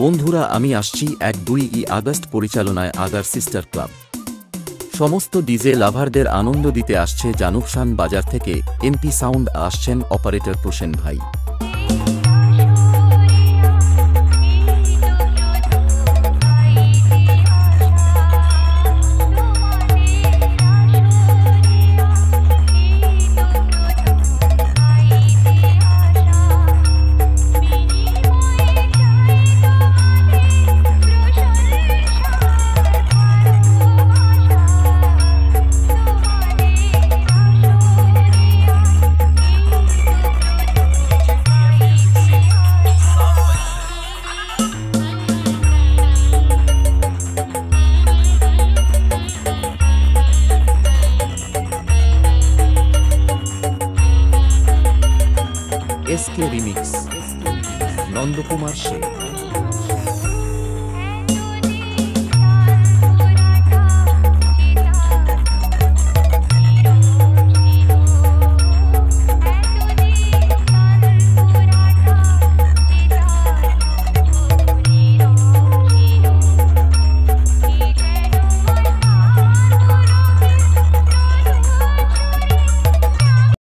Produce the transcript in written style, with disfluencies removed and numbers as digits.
বন্ধুরা, আমি আসছি 1-2 আগস্ট পরিচালনায় আদার সিস্টার ক্লাব। সমস্ত ডিজে লাভারদের আনন্দ দিতে আসছে জানুকসান বাজার থেকে। এমপি সাউন্ড আসছেন অপারেটর প্রসেন ভাই। SK remix, Nandakumar Sheikh.